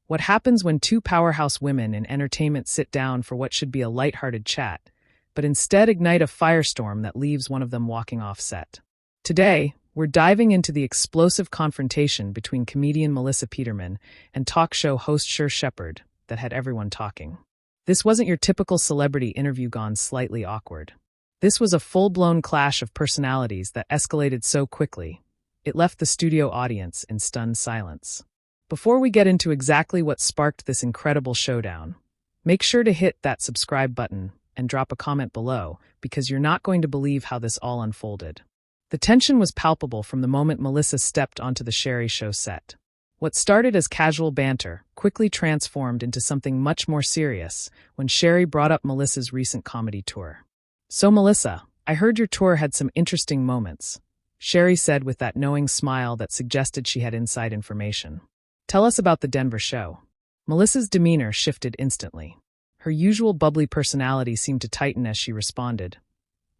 What happens when two powerhouse women in entertainment sit down for what should be a lighthearted chat, but instead ignite a firestorm that leaves one of them walking off set. Today, we're diving into the explosive confrontation between comedian Melissa Peterman and talk show host Sherri that had everyone talking. This wasn't your typical celebrity interview gone slightly awkward. This was a full-blown clash of personalities that escalated so quickly, it left the studio audience in stunned silence. Before we get into exactly what sparked this incredible showdown, make sure to hit that subscribe button and drop a comment below because you're not going to believe how this all unfolded. The tension was palpable from the moment Melissa stepped onto the Sherri show set. What started as casual banter quickly transformed into something much more serious when Sherri brought up Melissa's recent comedy tour. "So Melissa, I heard your tour had some interesting moments," Sherri said with that knowing smile that suggested she had inside information. "Tell us about the Denver show." Melissa's demeanor shifted instantly. Her usual bubbly personality seemed to tighten as she responded.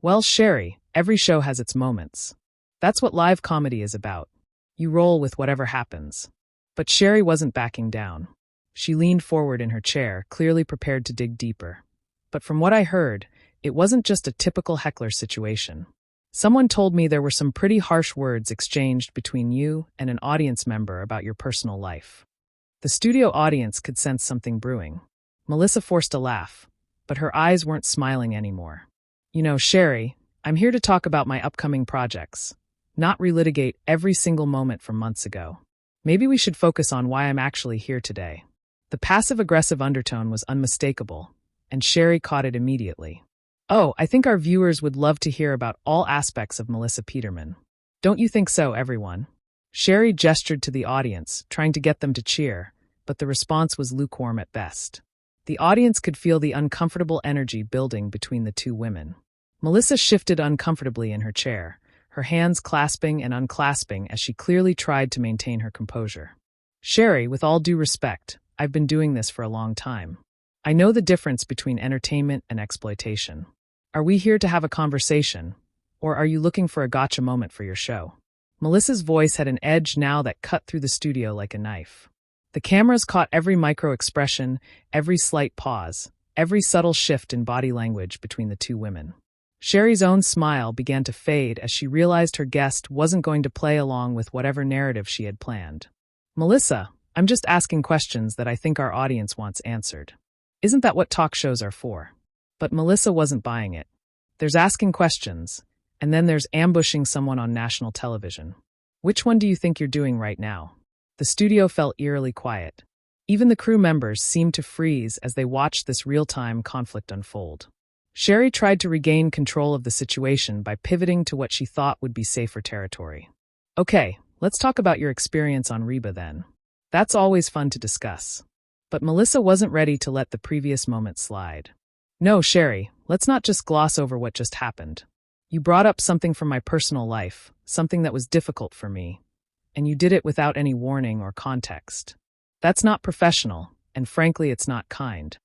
"Well, Sherri, every show has its moments. That's what live comedy is about. You roll with whatever happens." But Sherri wasn't backing down. She leaned forward in her chair, clearly prepared to dig deeper. "But from what I heard, it wasn't just a typical heckler situation. Someone told me there were some pretty harsh words exchanged between you and an audience member about your personal life." The studio audience could sense something brewing. Melissa forced a laugh, but her eyes weren't smiling anymore. "You know, Sherri, I'm here to talk about my upcoming projects, not relitigate every single moment from months ago. Maybe we should focus on why I'm actually here today." The passive-aggressive undertone was unmistakable, and Sherri caught it immediately. "Oh, I think our viewers would love to hear about all aspects of Melissa Peterman. Don't you think so, everyone?" Sherri gestured to the audience, trying to get them to cheer, but the response was lukewarm at best. The audience could feel the uncomfortable energy building between the two women. Melissa shifted uncomfortably in her chair, her hands clasping and unclasping as she clearly tried to maintain her composure. "Sherri, with all due respect, I've been doing this for a long time. I know the difference between entertainment and exploitation. Are we here to have a conversation, or are you looking for a gotcha moment for your show?" Melissa's voice had an edge now that cut through the studio like a knife. The cameras caught every micro-expression, every slight pause, every subtle shift in body language between the two women. Sherri's own smile began to fade as she realized her guest wasn't going to play along with whatever narrative she had planned. "Melissa, I'm just asking questions that I think our audience wants answered. Isn't that what talk shows are for?" But Melissa wasn't buying it. There's asking questions, and then there's ambushing someone on national television. Which one do you think you're doing right now? The studio felt eerily quiet. Even the crew members seemed to freeze as they watched this real-time conflict unfold. Sherri tried to regain control of the situation by pivoting to what she thought would be safer territory. "Okay, let's talk about your experience on Reba then. That's always fun to discuss." But Melissa wasn't ready to let the previous moment slide. "No, Sherri, let's not just gloss over what just happened. You brought up something from my personal life, something that was difficult for me, and you did it without any warning or context. That's not professional, and frankly, it's not kind."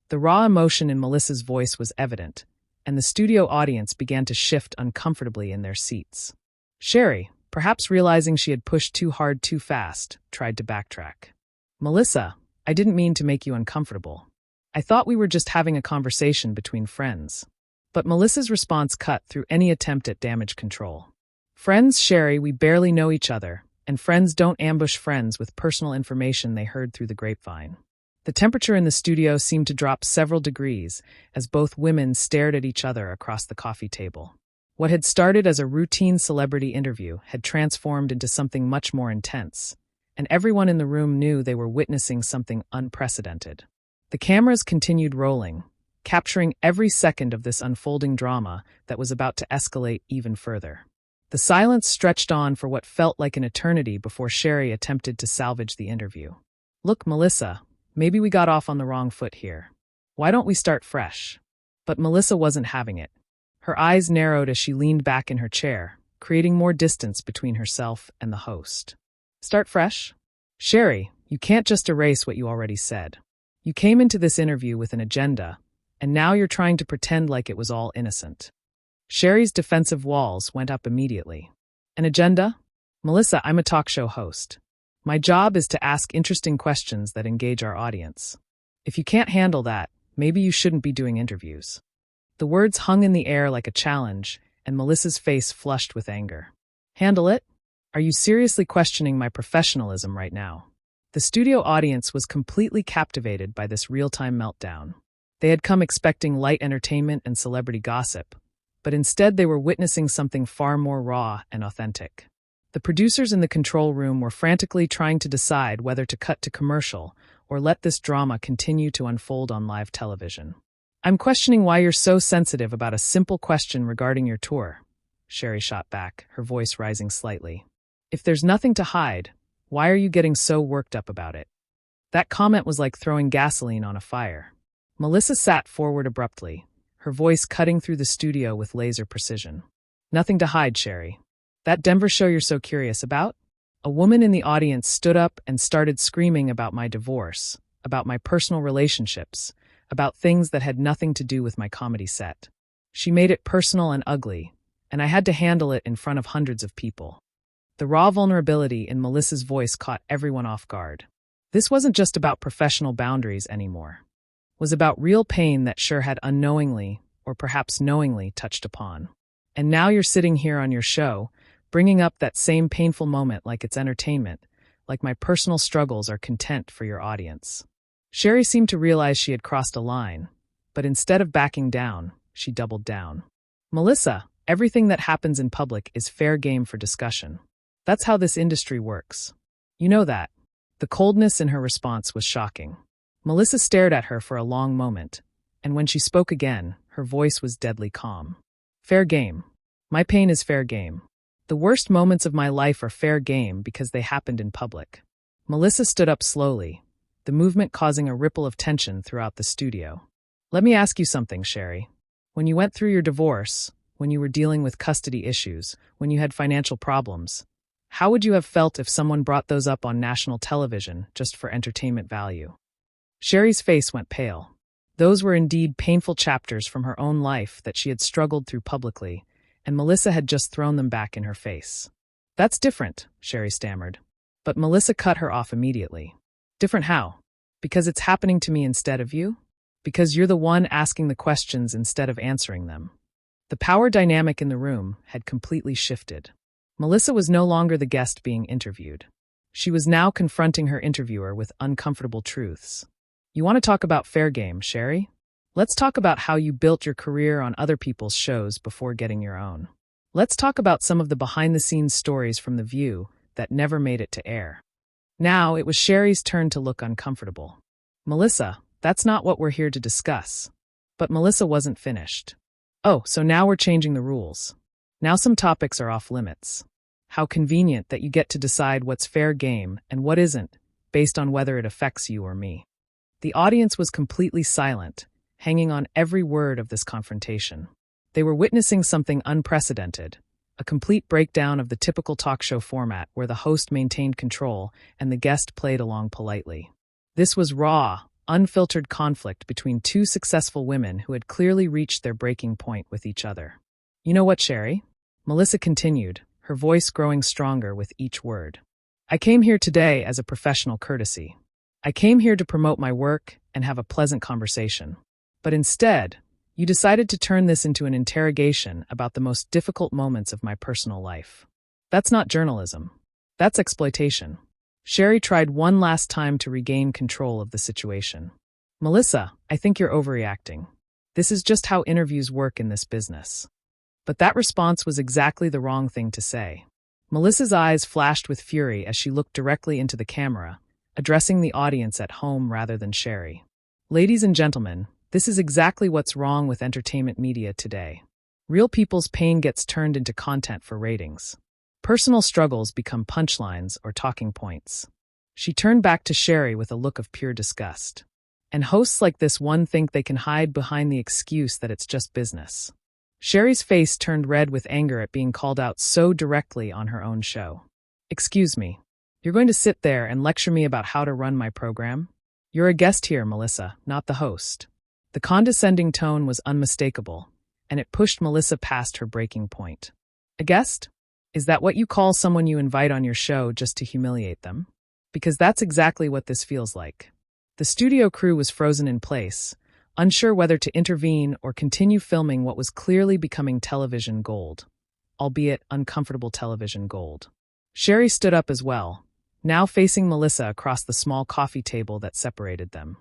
The raw emotion in Melissa's voice was evident, and the studio audience began to shift uncomfortably in their seats. Sherri, perhaps realizing she had pushed too hard too fast, tried to backtrack. "Melissa, I didn't mean to make you uncomfortable. I thought we were just having a conversation between friends." But Melissa's response cut through any attempt at damage control. "Friends, Sherri, we barely know each other, and friends don't ambush friends with personal information they heard through the grapevine." The temperature in the studio seemed to drop several degrees as both women stared at each other across the coffee table. What had started as a routine celebrity interview had transformed into something much more intense, and everyone in the room knew they were witnessing something unprecedented. The cameras continued rolling, capturing every second of this unfolding drama that was about to escalate even further. The silence stretched on for what felt like an eternity before Sherri attempted to salvage the interview. "Look, Melissa, maybe we got off on the wrong foot here. Why don't we start fresh?" But Melissa wasn't having it. Her eyes narrowed as she leaned back in her chair, creating more distance between herself and the host. "Start fresh? Sherri, you can't just erase what you already said. You came into this interview with an agenda, and now you're trying to pretend like it was all innocent." Sherri's defensive walls went up immediately. "An agenda? Melissa, I'm a talk show host. My job is to ask interesting questions that engage our audience. If you can't handle that, maybe you shouldn't be doing interviews." The words hung in the air like a challenge, and Melissa's face flushed with anger. "Handle it? Are you seriously questioning my professionalism right now?" The studio audience was completely captivated by this real-time meltdown. They had come expecting light entertainment and celebrity gossip, but instead they were witnessing something far more raw and authentic. The producers in the control room were frantically trying to decide whether to cut to commercial or let this drama continue to unfold on live television. "I'm questioning why you're so sensitive about a simple question regarding your tour," Sherri shot back, her voice rising slightly. "If there's nothing to hide, why are you getting so worked up about it?" That comment was like throwing gasoline on a fire. Melissa sat forward abruptly, her voice cutting through the studio with laser precision. "Nothing to hide, Sherri. That Denver show you're so curious about?" A woman in the audience stood up and started screaming about my divorce, about my personal relationships, about things that had nothing to do with my comedy set. She made it personal and ugly, and I had to handle it in front of hundreds of people. The raw vulnerability in Melissa's voice caught everyone off guard. This wasn't just about professional boundaries anymore. It was about real pain that Sher had unknowingly, or perhaps knowingly, touched upon. And now you're sitting here on your show, bringing up that same painful moment like it's entertainment, like my personal struggles are content for your audience. Sherri seemed to realize she had crossed a line, but instead of backing down, she doubled down. "Melissa, everything that happens in public is fair game for discussion. That's how this industry works. You know that." The coldness in her response was shocking. Melissa stared at her for a long moment, and when she spoke again, her voice was deadly calm. "Fair game. My pain is fair game. The worst moments of my life are fair game because they happened in public." Melissa stood up slowly, the movement causing a ripple of tension throughout the studio. "Let me ask you something, Sherri. When you went through your divorce, when you were dealing with custody issues, when you had financial problems, how would you have felt if someone brought those up on national television just for entertainment value?" Sherri's face went pale. Those were indeed painful chapters from her own life that she had struggled through publicly, and Melissa had just thrown them back in her face. "That's different," Sherri stammered. But Melissa cut her off immediately. "Different how? Because it's happening to me instead of you? Because you're the one asking the questions instead of answering them." The power dynamic in the room had completely shifted. Melissa was no longer the guest being interviewed. She was now confronting her interviewer with uncomfortable truths. "You want to talk about fair game, Sherri? Let's talk about how you built your career on other people's shows before getting your own. Let's talk about some of the behind-the-scenes stories from The View that never made it to air." Now it was Sherri's turn to look uncomfortable. "Melissa, that's not what we're here to discuss." But Melissa wasn't finished. "Oh, so now we're changing the rules. Now some topics are off limits. How convenient that you get to decide what's fair game and what isn't, based on whether it affects you or me." The audience was completely silent, hanging on every word of this confrontation. They were witnessing something unprecedented, a complete breakdown of the typical talk show format where the host maintained control and the guest played along politely. This was raw, unfiltered conflict between two successful women who had clearly reached their breaking point with each other. "You know what, Sherri?" Melissa continued, her voice growing stronger with each word. "I came here today as a professional courtesy. I came here to promote my work and have a pleasant conversation. But instead, you decided to turn this into an interrogation about the most difficult moments of my personal life. That's not journalism. That's exploitation." Sherri tried one last time to regain control of the situation. "Melissa, I think you're overreacting. This is just how interviews work in this business." But that response was exactly the wrong thing to say. Melissa's eyes flashed with fury as she looked directly into the camera, addressing the audience at home rather than Sherri. "Ladies and gentlemen, this is exactly what's wrong with entertainment media today. Real people's pain gets turned into content for ratings. Personal struggles become punchlines or talking points." She turned back to Sherri with a look of pure disgust. "And hosts like this one think they can hide behind the excuse that it's just business." Sherri's face turned red with anger at being called out so directly on her own show. "Excuse me. You're going to sit there and lecture me about how to run my program? You're a guest here, Melissa, not the host." The condescending tone was unmistakable, and it pushed Melissa past her breaking point. "A guest? Is that what you call someone you invite on your show just to humiliate them?" Because that's exactly what this feels like. The studio crew was frozen in place, unsure whether to intervene or continue filming what was clearly becoming television gold, albeit uncomfortable television gold. Sherri stood up as well, now facing Melissa across the small coffee table that separated them.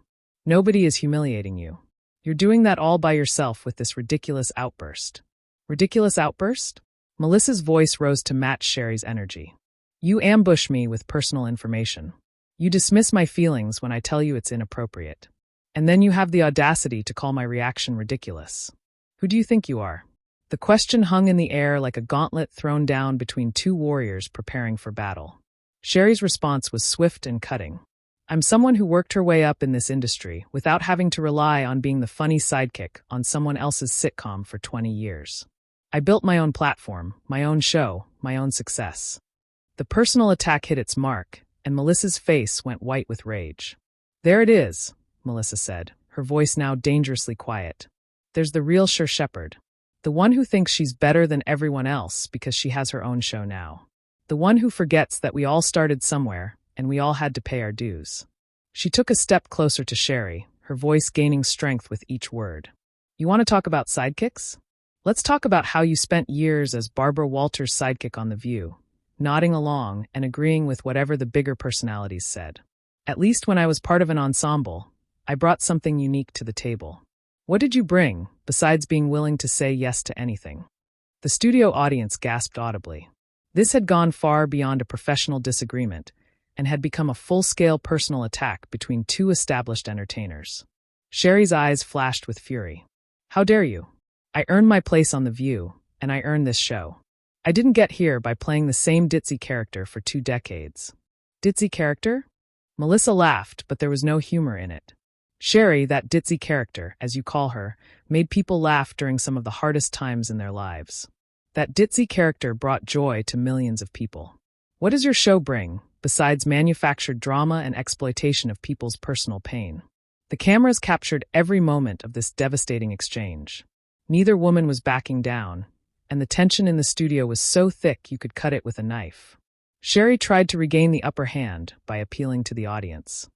Nobody is humiliating you. You're doing that all by yourself with this ridiculous outburst. Ridiculous outburst? Melissa's voice rose to match Sherri's energy. You ambush me with personal information. You dismiss my feelings when I tell you it's inappropriate. And then you have the audacity to call my reaction ridiculous. Who do you think you are? The question hung in the air like a gauntlet thrown down between two warriors preparing for battle. Sherri's response was swift and cutting. I'm someone who worked her way up in this industry without having to rely on being the funny sidekick on someone else's sitcom for 20 years. I built my own platform, my own show, my own success. The personal attack hit its mark, and Melissa's face went white with rage. There it is, Melissa said, her voice now dangerously quiet. There's the real Sher Shepherd. The one who thinks she's better than everyone else because she has her own show now. The one who forgets that we all started somewhere, and we all had to pay our dues. She took a step closer to Sherri, her voice gaining strength with each word. You want to talk about sidekicks? Let's talk about how you spent years as Barbara Walters' sidekick on The View, nodding along and agreeing with whatever the bigger personalities said. At least when I was part of an ensemble, I brought something unique to the table. What did you bring, besides being willing to say yes to anything? The studio audience gasped audibly. This had gone far beyond a professional disagreement and had become a full-scale personal attack between two established entertainers. Sherri's eyes flashed with fury. How dare you? I earned my place on The View, and I earned this show. I didn't get here by playing the same ditzy character for 2 decades. Ditzy character? Melissa laughed, but there was no humor in it. Sherri, that ditzy character, as you call her, made people laugh during some of the hardest times in their lives. That ditzy character brought joy to millions of people. What does your show bring, besides manufactured drama and exploitation of people's personal pain? The cameras captured every moment of this devastating exchange. Neither woman was backing down, and the tension in the studio was so thick you could cut it with a knife. Sherri tried to regain the upper hand by appealing to the audience.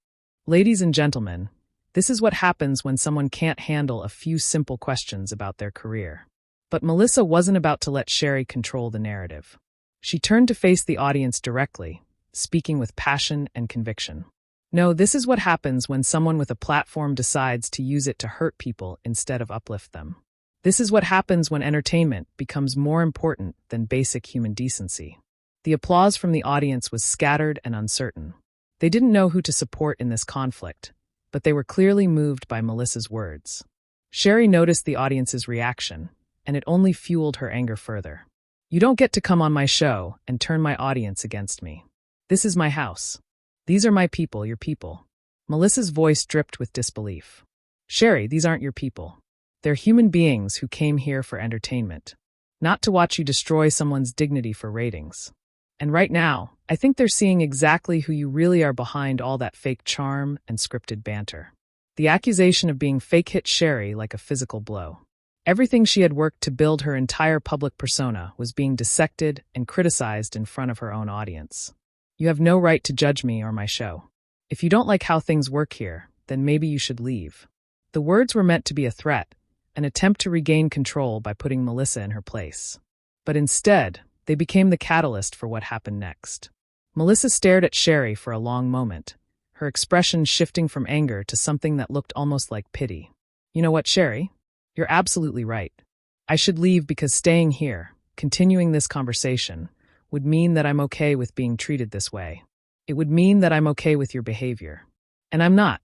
Ladies and gentlemen, this is what happens when someone can't handle a few simple questions about their career. But Melissa wasn't about to let Sherri control the narrative. She turned to face the audience directly, speaking with passion and conviction. No, this is what happens when someone with a platform decides to use it to hurt people instead of uplift them. This is what happens when entertainment becomes more important than basic human decency. The applause from the audience was scattered and uncertain. They didn't know who to support in this conflict, but they were clearly moved by Melissa's words. Sherri noticed the audience's reaction, and it only fueled her anger further. You don't get to come on my show and turn my audience against me. This is my house. These are my people, your people. Melissa's voice dripped with disbelief. Sherri, these aren't your people. They're human beings who came here for entertainment, not to watch you destroy someone's dignity for ratings. And right now, I think they're seeing exactly who you really are behind all that fake charm and scripted banter. The accusation of being fake hit Sherri like a physical blow. Everything she had worked to build her entire public persona was being dissected and criticized in front of her own audience. You have no right to judge me or my show. If you don't like how things work here, then maybe you should leave. The words were meant to be a threat, an attempt to regain control by putting Melissa in her place. But instead, they became the catalyst for what happened next. Melissa stared at Sherri for a long moment, her expression shifting from anger to something that looked almost like pity. You know what, Sherri? You're absolutely right. I should leave because staying here, continuing this conversation, would mean that I'm okay with being treated this way. It would mean that I'm okay with your behavior. And I'm not.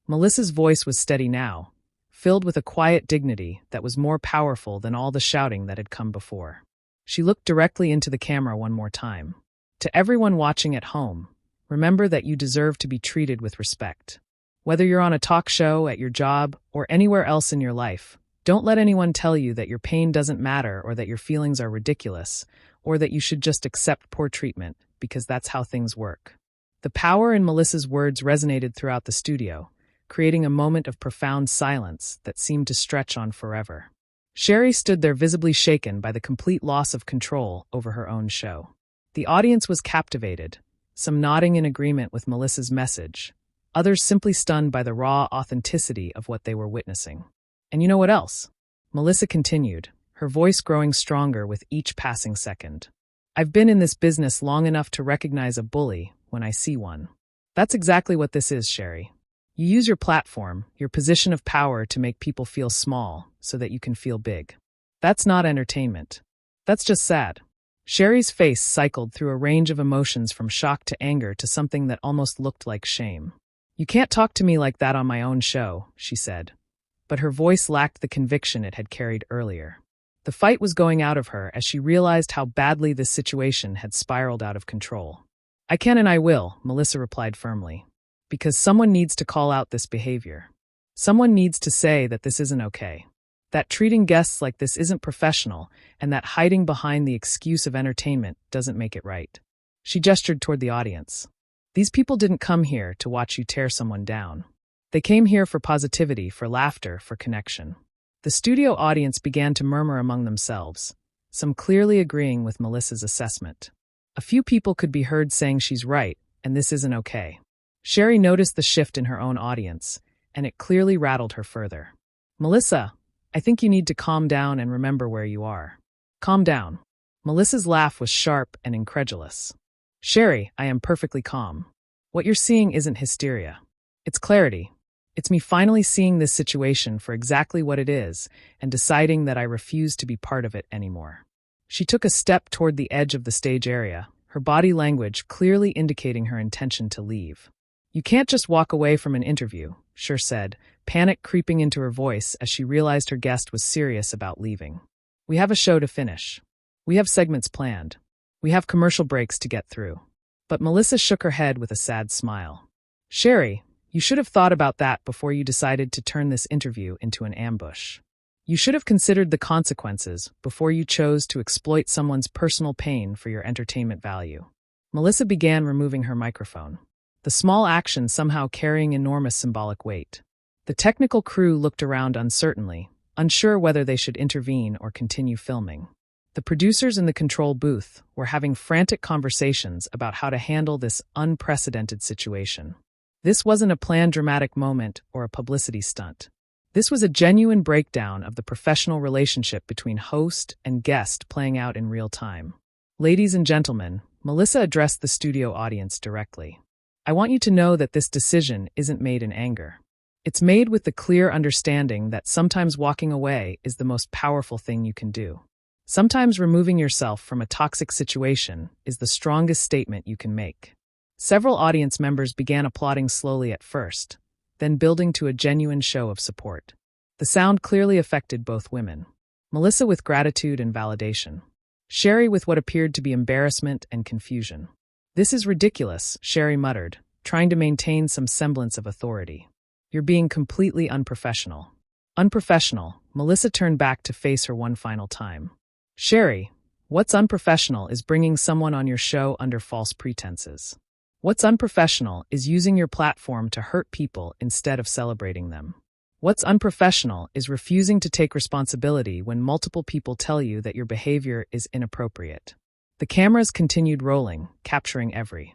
Melissa's voice was steady now, filled with a quiet dignity that was more powerful than all the shouting that had come before. She looked directly into the camera one more time. To everyone watching at home, remember that you deserve to be treated with respect. Whether you're on a talk show, at your job, or anywhere else in your life, don't let anyone tell you that your pain doesn't matter or that your feelings are ridiculous, or that you should just accept poor treatment, because that's how things work. The power in Melissa's words resonated throughout the studio, creating a moment of profound silence that seemed to stretch on forever. Sherri stood there visibly shaken by the complete loss of control over her own show. The audience was captivated, some nodding in agreement with Melissa's message, others simply stunned by the raw authenticity of what they were witnessing. And you know what else? Melissa continued, her voice growing stronger with each passing second. I've been in this business long enough to recognize a bully when I see one. That's exactly what this is, Sherri. You use your platform, your position of power to make people feel small so that you can feel big. That's not entertainment. That's just sad. Sherri's face cycled through a range of emotions from shock to anger to something that almost looked like shame. You can't talk to me like that on my own show, she said. But her voice lacked the conviction it had carried earlier. The fight was going out of her as she realized how badly this situation had spiraled out of control. I can and I will, Melissa replied firmly. Because someone needs to call out this behavior. Someone needs to say that this isn't okay. That treating guests like this isn't professional, and that hiding behind the excuse of entertainment doesn't make it right. She gestured toward the audience. These people didn't come here to watch you tear someone down. They came here for positivity, for laughter, for connection. The studio audience began to murmur among themselves, some clearly agreeing with Melissa's assessment. A few people could be heard saying she's right, and this isn't okay. Sherri noticed the shift in her own audience, and it clearly rattled her further. Melissa, I think you need to calm down and remember where you are. Calm down. Melissa's laugh was sharp and incredulous. Sherri, I am perfectly calm. What you're seeing isn't hysteria. It's clarity. It's me finally seeing this situation for exactly what it is and deciding that I refuse to be part of it anymore. She took a step toward the edge of the stage area, her body language clearly indicating her intention to leave. You can't just walk away from an interview, Sherri said, panic creeping into her voice as she realized her guest was serious about leaving. We have a show to finish. We have segments planned. We have commercial breaks to get through. But Melissa shook her head with a sad smile. Sherri, you should have thought about that before you decided to turn this interview into an ambush. You should have considered the consequences before you chose to exploit someone's personal pain for your entertainment value. Melissa began removing her microphone, the small action somehow carrying enormous symbolic weight. The technical crew looked around uncertainly, unsure whether they should intervene or continue filming. The producers in the control booth were having frantic conversations about how to handle this unprecedented situation. This wasn't a planned dramatic moment or a publicity stunt. This was a genuine breakdown of the professional relationship between host and guest playing out in real time. Ladies and gentlemen, Melissa addressed the studio audience directly. I want you to know that this decision isn't made in anger. It's made with the clear understanding that sometimes walking away is the most powerful thing you can do. Sometimes removing yourself from a toxic situation is the strongest statement you can make. Several audience members began applauding slowly at first, then building to a genuine show of support. The sound clearly affected both women. Melissa with gratitude and validation. Sherri with what appeared to be embarrassment and confusion. This is ridiculous, Sherri muttered, trying to maintain some semblance of authority. You're being completely unprofessional. Unprofessional, Melissa turned back to face her one final time. Sherri, what's unprofessional is bringing someone on your show under false pretenses. What's unprofessional is using your platform to hurt people instead of celebrating them. What's unprofessional is refusing to take responsibility when multiple people tell you that your behavior is inappropriate. The cameras continued rolling, capturing every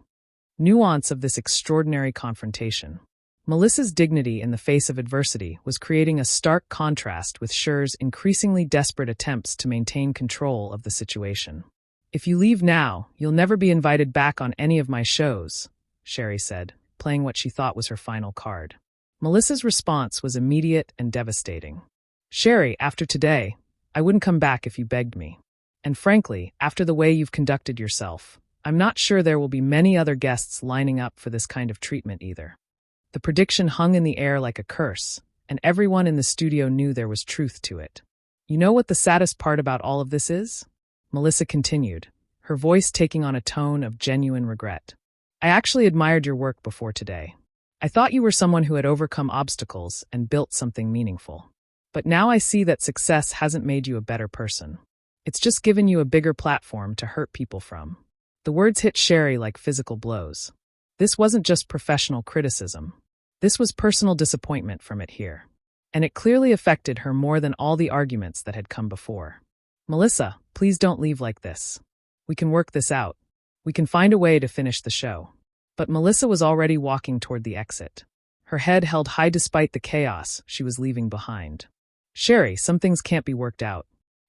nuance of this extraordinary confrontation. Melissa's dignity in the face of adversity was creating a stark contrast with Sherri's increasingly desperate attempts to maintain control of the situation. If you leave now, you'll never be invited back on any of my shows, Sherri said, playing what she thought was her final card. Melissa's response was immediate and devastating. Sherri, after today, I wouldn't come back if you begged me. And frankly, after the way you've conducted yourself, I'm not sure there will be many other guests lining up for this kind of treatment either. The prediction hung in the air like a curse, and everyone in the studio knew there was truth to it. You know what the saddest part about all of this is? Melissa continued, her voice taking on a tone of genuine regret. I actually admired your work before today. I thought you were someone who had overcome obstacles and built something meaningful. But now I see that success hasn't made you a better person. It's just given you a bigger platform to hurt people from. The words hit Sherri like physical blows. This wasn't just professional criticism. This was personal disappointment from it here. And it clearly affected her more than all the arguments that had come before. Melissa, please don't leave like this. We can work this out. We can find a way to finish the show. But Melissa was already walking toward the exit. Her head held high despite the chaos she was leaving behind. Sherri, some things can't be worked out.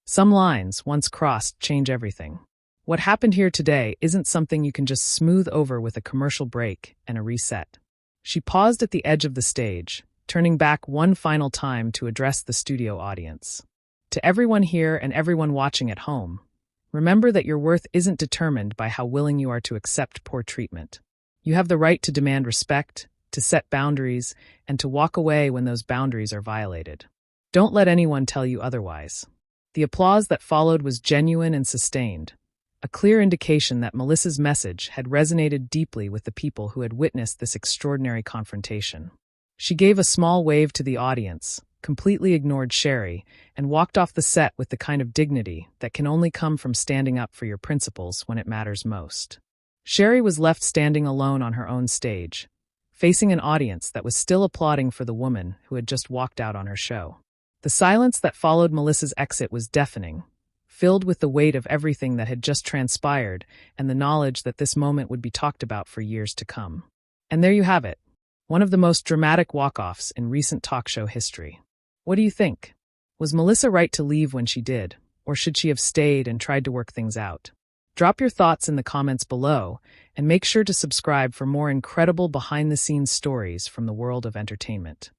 Some lines, once crossed, change everything. What happened here today isn't something you can just smooth over with a commercial break and a reset. She paused at the edge of the stage, turning back one final time to address the studio audience. To everyone here and everyone watching at home, remember that your worth isn't determined by how willing you are to accept poor treatment. You have the right to demand respect, to set boundaries, and to walk away when those boundaries are violated. Don't let anyone tell you otherwise. The applause that followed was genuine and sustained, a clear indication that Melissa's message had resonated deeply with the people who had witnessed this extraordinary confrontation. She gave a small wave to the audience, completely ignored Sherri, and walked off the set with the kind of dignity that can only come from standing up for your principles when it matters most. Sherri was left standing alone on her own stage, facing an audience that was still applauding for the woman who had just walked out on her show. The silence that followed Melissa's exit was deafening, filled with the weight of everything that had just transpired and the knowledge that this moment would be talked about for years to come. And there you have it, one of the most dramatic walk-offs in recent talk show history. What do you think? Was Melissa right to leave when she did, or should she have stayed and tried to work things out? Drop your thoughts in the comments below, and make sure to subscribe for more incredible behind-the-scenes stories from the world of entertainment.